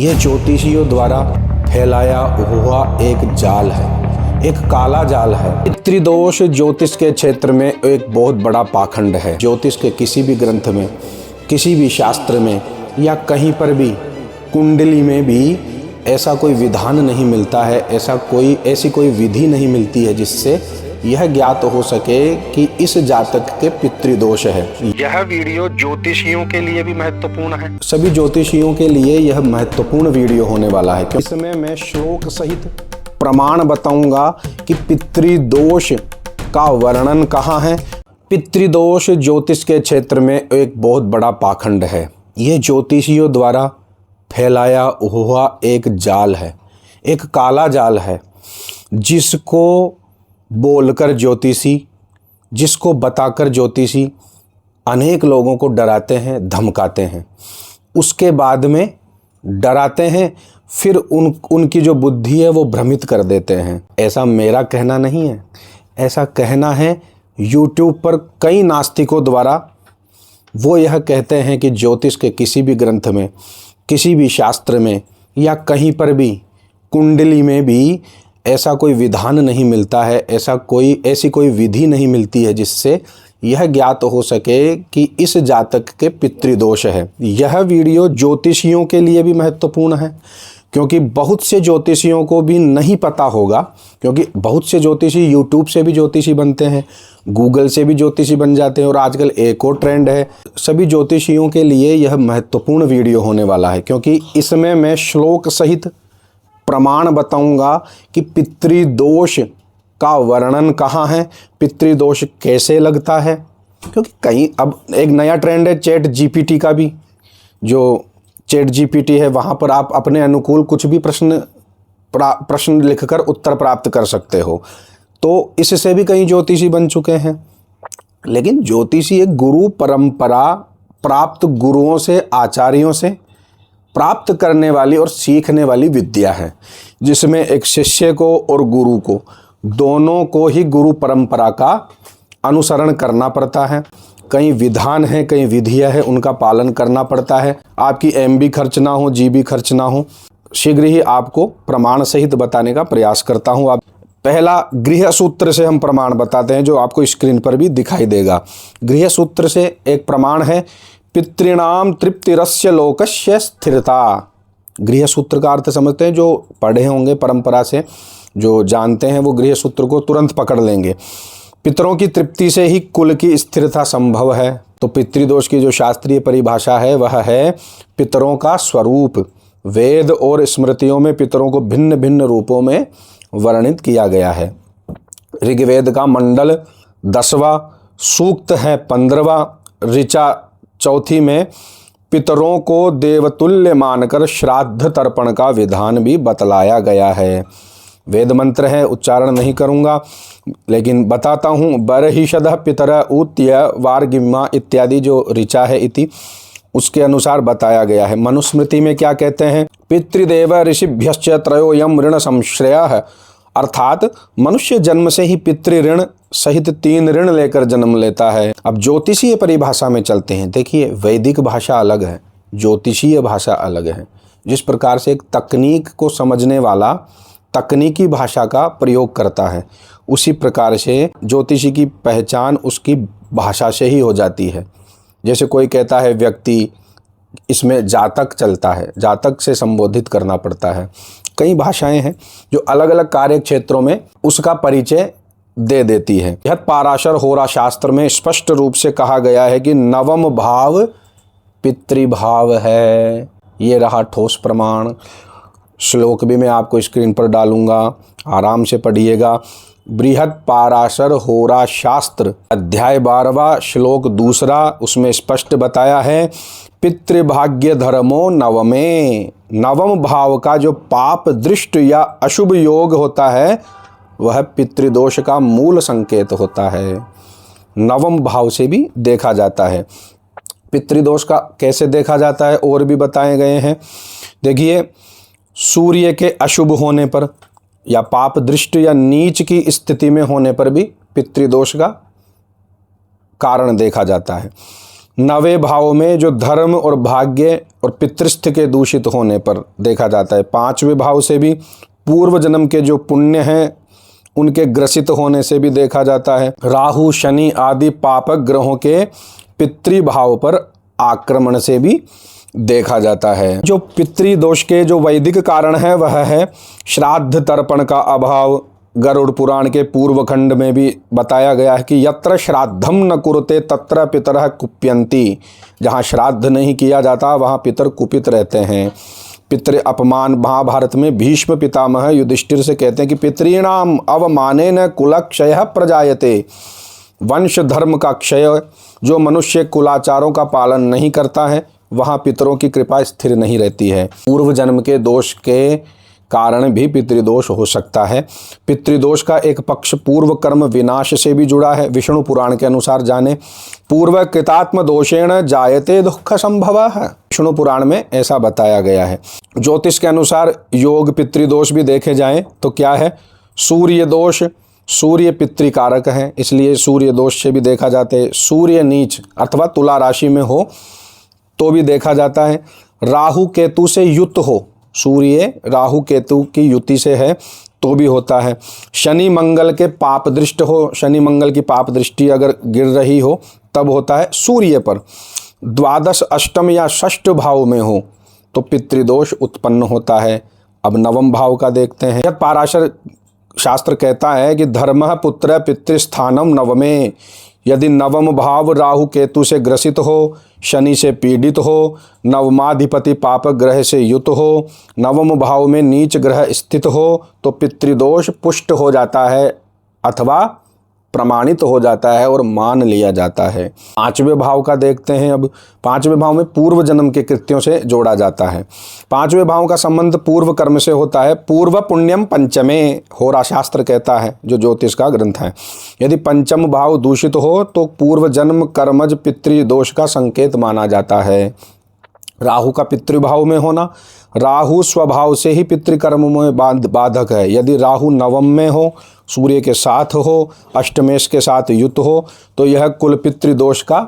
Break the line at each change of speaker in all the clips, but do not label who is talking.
ये ज्योतिषियों द्वारा फैलाया हुआ एक जाल है, एक काला जाल है। पितृदोष ज्योतिष के क्षेत्र में एक बहुत बड़ा पाखंड है। ज्योतिष के किसी भी ग्रंथ में, किसी भी शास्त्र में या कहीं पर भी, कुंडली में भी ऐसा कोई विधान नहीं मिलता है, ऐसी कोई विधि नहीं मिलती है जिससे यह ज्ञात हो सके कि इस जातक के पितृदोष है।
यह वीडियो ज्योतिषियों के लिए भी महत्वपूर्ण है।
सभी ज्योतिषियों के लिए यह महत्वपूर्ण वीडियो होने वाला है, क्योंकि इसमें मैं श्लोक सहित प्रमाण बताऊंगा कि पितृदोष का वर्णन कहाँ है। पितृदोष ज्योतिष के क्षेत्र में एक बहुत बड़ा पाखंड है। यह ज्योतिषियों द्वारा फैलाया हुआ एक जाल है, एक काला जाल है, जिसको बोलकर ज्योतिषी, जिसको बताकर ज्योतिषी अनेक लोगों को डराते हैं, धमकाते हैं। उसके बाद में डराते हैं, फिर उनकी जो बुद्धि है वो भ्रमित कर देते हैं। ऐसा मेरा कहना नहीं है, ऐसा कहना है YouTube पर कई नास्तिकों द्वारा। वो यह कहते हैं कि ज्योतिष के किसी भी ग्रंथ में, किसी भी शास्त्र में या कहीं पर भी, कुंडली में भी ऐसा कोई विधान नहीं मिलता है, ऐसी कोई विधि नहीं मिलती है जिससे यह ज्ञात हो सके कि इस जातक के पितृदोष है। यह वीडियो ज्योतिषियों के लिए भी महत्वपूर्ण है, क्योंकि बहुत से ज्योतिषियों को भी नहीं पता होगा, क्योंकि बहुत से ज्योतिषी YouTube से भी ज्योतिषी बनते हैं, गूगल से भी ज्योतिषी बन जाते हैं, और आजकल एक और ट्रेंड है। सभी ज्योतिषियों के लिए यह महत्वपूर्ण वीडियो होने वाला है, क्योंकि इसमें मैं श्लोक सहित प्रमाण बताऊंगा कि पितृदोष का वर्णन कहाँ है, पितृदोष कैसे लगता है। क्योंकि कहीं अब एक नया ट्रेंड है चैट जीपीटी का भी। जो चैट जीपीटी है वहाँ पर आप अपने अनुकूल कुछ भी प्रश्न लिखकर उत्तर प्राप्त कर सकते हो। तो इससे भी कई ज्योतिषी बन चुके हैं। लेकिन ज्योतिषी एक गुरु परंपरा प्राप्त गुरुओं से, आचार्यों से प्राप्त करने वाली और सीखने वाली विद्या है, जिसमें एक शिष्य को और गुरु को, दोनों को ही गुरु परंपरा का अनुसरण करना पड़ता है। कई विधान हैं, कई विधियां हैं, उनका पालन करना पड़ता है। आपकी MB खर्च ना हो, GB खर्च ना हो। शीघ्र ही आपको प्रमाण सहित बताने का प्रयास करता हूं। आप पहला गृह सूत्र से हम प्रमाण बताते हैं, जो आपको स्क्रीन पर भी दिखाई देगा। गृह सूत्र से एक प्रमाण है, पितृणाम तृप्तिरस्य लोकस्य स्थिरता। गृह सूत्र का अर्थ समझते हैं, जो पढ़े होंगे परंपरा से, जो जानते हैं, वो गृह सूत्र को तुरंत पकड़ लेंगे। पितरों की तृप्ति से ही कुल की स्थिरता संभव है। तो पितृदोष की जो शास्त्रीय परिभाषा है वह है पितरों का स्वरूप। वेद और स्मृतियों में पितरों को भिन्न भिन्न रूपों में वर्णित किया गया है। ऋग्वेद का मंडल 10वां, सूक्त है 15वां, ऋचा 4थी में पितरों को देवतुल्य मानकर श्राद्ध तर्पण का विधान भी बतलाया गया है। वेद मंत्र है, उच्चारण नहीं करूँगा, लेकिन बताता हूँ। बरहिषद पितर ऊत्य वार्गिमा इत्यादि जो ऋचा है इति, उसके अनुसार बताया गया है। मनुस्मृति में क्या कहते हैं, पितृदेव ऋषिभ्यश्च त्रयोयम ऋण संश्रयः, अर्थात मनुष्य जन्म से ही पितृ ऋण सहित 3 ऋण लेकर जन्म लेता है। अब ज्योतिषीय परिभाषा में चलते हैं। देखिए, वैदिक भाषा अलग है, ज्योतिषीय भाषा अलग है। जिस प्रकार से एक तकनीक को समझने वाला तकनीकी भाषा का प्रयोग करता है, उसी प्रकार से ज्योतिषी की पहचान उसकी भाषा से ही हो जाती है। जैसे कोई कहता है व्यक्ति, इसमें जातक चलता है, जातक से संबोधित करना पड़ता है। कई भाषाएं हैं जो अलग अलग कार्य क्षेत्रों में उसका परिचय दे देती है। यह पाराशर होरा शास्त्र में स्पष्ट रूप से कहा गया है कि 9वां भाव पितृभाव है। ये रहा ठोस प्रमाण। श्लोक भी मैं आपको स्क्रीन पर डालूंगा, आराम से पढ़िएगा। बृहद पाराशर होरा शास्त्र अध्याय 12वां श्लोक 2, उसमें स्पष्ट बताया है, पितृभाग्य धर्मो नवमे। 9वां भाव का जो पाप दृष्ट या अशुभ योग होता है वह पितृदोष का मूल संकेत होता है। 9वां भाव से भी देखा जाता है। पितृदोष का कैसे देखा जाता है और भी बताए गए हैं। देखिए, सूर्य के अशुभ होने पर या पाप दृष्ट या नीच की स्थिति में होने पर भी पितृदोष का कारण देखा जाता है। नवे भाव में जो धर्म और भाग्य और पितृस्थ के दूषित होने पर देखा जाता है। पांचवें भाव से भी पूर्व जन्म के जो पुण्य हैं उनके ग्रसित होने से भी देखा जाता है। राहु शनि आदि पापक ग्रहों के पितृभाव पर आक्रमण से भी देखा जाता है। जो पितृदोष के जो वैदिक कारण है वह है श्राद्ध तर्पण का अभाव। गरुड़ पुराण के पूर्व खंड में भी बताया गया है कि यत्र श्राद्धम न कुरुते तत्र पितरः कुप्यन्ति। जहाँ श्राद्ध नहीं किया जाता वहाँ पितर कुपित रहते हैं। पितृ अपमान महाभारत में भीष्म पितामह युधिष्ठिर से कहते हैं कि पितॄणाम अवमानेन कुलक्षयः प्रजायते। वंश धर्म का क्षय, जो मनुष्य कुलाचारों का पालन नहीं करता है वहाँ पितरों की कृपा स्थिर नहीं रहती है। पूर्व जन्म के दोष के कारण भी पितृदोष हो सकता है। पितृदोष का एक पक्ष पूर्व कर्म विनाश से भी जुड़ा है। विष्णु पुराण के अनुसार जाने पूर्व कृतात्म दोषेण जायते दुख संभव है। विष्णु पुराण में ऐसा बताया गया है। ज्योतिष के अनुसार योग पितृदोष भी देखे जाएं तो क्या है, सूर्य दोष। सूर्य पितृकारक है, इसलिए सूर्य दोष से भी देखा जाता है। सूर्य नीच अथवा तुला राशि में हो तो भी देखा जाता है। राहु केतु से युक्त हो, सूर्य राहु केतु की युति से है तो भी होता है। शनि मंगल के पाप दृष्ट हो, शनि मंगल की पाप दृष्टि अगर गिर रही हो तब होता है सूर्य पर। द्वादश अष्टम या षष्ठ भाव में हो तो पितृदोष उत्पन्न होता है। अब नवम भाव का देखते हैं। यह पाराशर शास्त्र कहता है कि धर्म पुत्र पितृस्थानम नवमे। यदि नवम भाव राहु केतु से ग्रसित हो, शनि से पीड़ित हो, नवमाधिपति पाप ग्रह से युत हो, नवम भाव में नीच ग्रह स्थित हो तो पितृदोष पुष्ट हो जाता है अथवा प्रमाणित हो जाता है और मान लिया जाता है। पांचवें भाव का देखते हैं। अब पांचवें भाव में पूर्व जन्म के कृत्यों से जोड़ा जाता है। पांचवें भाव का संबंध पूर्व कर्म से होता है। पूर्व पुण्यम पंचमे होरा शास्त्र कहता है, जो ज्योतिष का ग्रंथ है। यदि पंचम भाव दूषित हो तो पूर्व जन्म कर्मज पितृदोष का संकेत माना जाता है। राहु का पितृभाव में होना, राहु स्वभाव से ही पितृकर्म में बाधक है। यदि राहु नवम में हो, सूर्य के साथ हो, अष्टमेश के साथ युत हो तो यह कुल पितृदोष का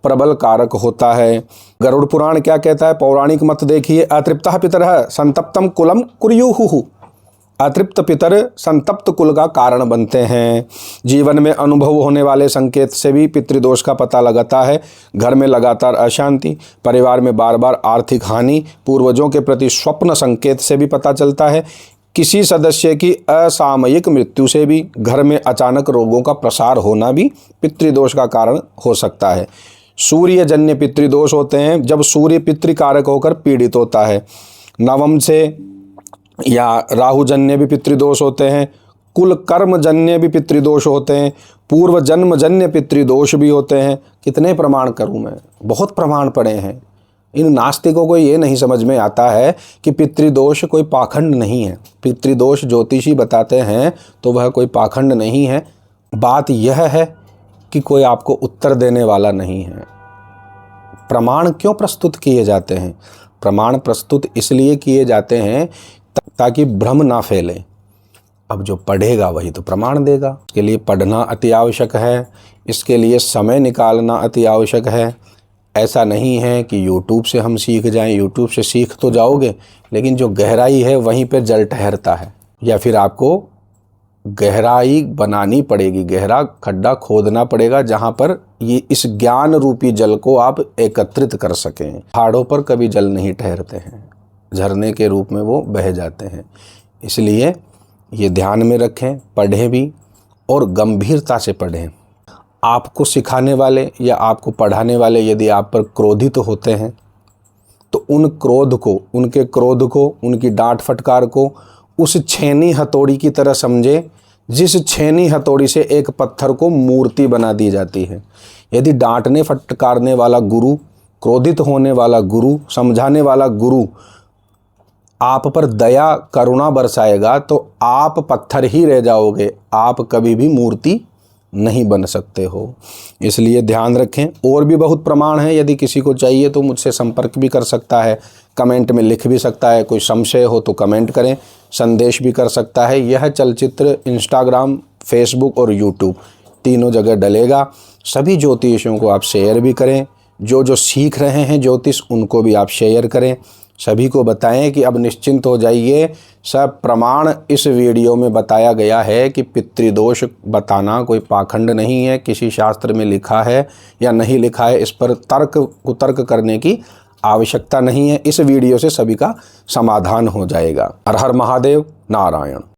प्रबल कारक होता है। गरुड़ पुराण क्या कहता है, पौराणिक मत देखिए। अतृप्तः पितरः संतप्तम कुलम कुर्युः। अतृप्त पितर संतप्त कुल का कारण बनते हैं। जीवन में अनुभव होने वाले संकेत से भी पितृदोष का पता लगाता है। घर में लगातार अशांति, परिवार में बार बार आर्थिक हानि, पूर्वजों के प्रति स्वप्न संकेत से भी पता चलता है। किसी सदस्य की असामयिक मृत्यु से भी, घर में अचानक रोगों का प्रसार होना भी पितृदोष का कारण हो सकता है। सूर्यजन्य पितृदोष होते हैं जब सूर्य पितृकारक होकर पीड़ित होता है। नवम से या राहुजन्य भी पितृदोष होते हैं। कुल कर्मजन्य भी पितृदोष होते हैं। पूर्व जन्मजन्य पितृदोष भी होते हैं। कितने प्रमाण करूं मैं, बहुत प्रमाण पड़े हैं। इन नास्तिकों को ये नहीं समझ में आता है कि पितृदोष कोई पाखंड नहीं है। पितृदोष ज्योतिषी बताते हैं तो वह कोई पाखंड नहीं है। बात यह है कि कोई आपको उत्तर देने वाला नहीं है। प्रमाण क्यों प्रस्तुत किए जाते हैं? प्रमाण प्रस्तुत इसलिए किए जाते हैं ताकि भ्रम ना फैले। अब जो पढ़ेगा वही तो प्रमाण देगा। इसके लिए पढ़ना अति आवश्यक है, इसके लिए समय निकालना अति आवश्यक है। ऐसा नहीं है कि YouTube से हम सीख जाएं। YouTube से सीख तो जाओगे लेकिन जो गहराई है वहीं पे जल ठहरता है, या फिर आपको गहराई बनानी पड़ेगी, गहरा खड्डा खोदना पड़ेगा जहाँ पर ये इस ज्ञान रूपी जल को आप एकत्रित कर सकें। पहाड़ों पर कभी जल नहीं ठहरते हैं, झरने के रूप में वो बह जाते हैं। इसलिए ये ध्यान में रखें, पढ़ें भी और गंभीरता से पढ़ें। आपको सिखाने वाले या आपको पढ़ाने वाले यदि आप पर क्रोधित होते हैं तो उन क्रोध को, उनके क्रोध को, उनकी डांट फटकार को उस छेनी हथौड़ी की तरह समझे जिस छेनी हथौड़ी से एक पत्थर को मूर्ति बना दी जाती है। यदि डांटने फटकारने वाला गुरु, क्रोधित होने वाला गुरु, समझाने वाला गुरु आप पर दया करुणा बरसाएगा तो आप पत्थर ही रह जाओगे, आप कभी भी मूर्ति नहीं बन सकते हो। इसलिए ध्यान रखें। और भी बहुत प्रमाण हैं, यदि किसी को चाहिए तो मुझसे संपर्क भी कर सकता है, कमेंट में लिख भी सकता है। कोई संशय हो तो कमेंट करें, संदेश भी कर सकता है। यह चलचित्र इंस्टाग्राम, फेसबुक और यूट्यूब तीनों जगह डलेगा। सभी ज्योतिषियों को आप शेयर भी करें, जो जो सीख रहे हैं ज्योतिष उनको भी आप शेयर करें, सभी को बताएं कि अब निश्चिंत हो जाइए। सब प्रमाण इस वीडियो में बताया गया है कि पितृदोष बताना कोई पाखंड नहीं है, किसी शास्त्र में लिखा है या नहीं लिखा है, इस पर तर्क कुतर्क करने की आवश्यकता नहीं है। इस वीडियो से सभी का समाधान हो जाएगा। हर हर महादेव, नारायण।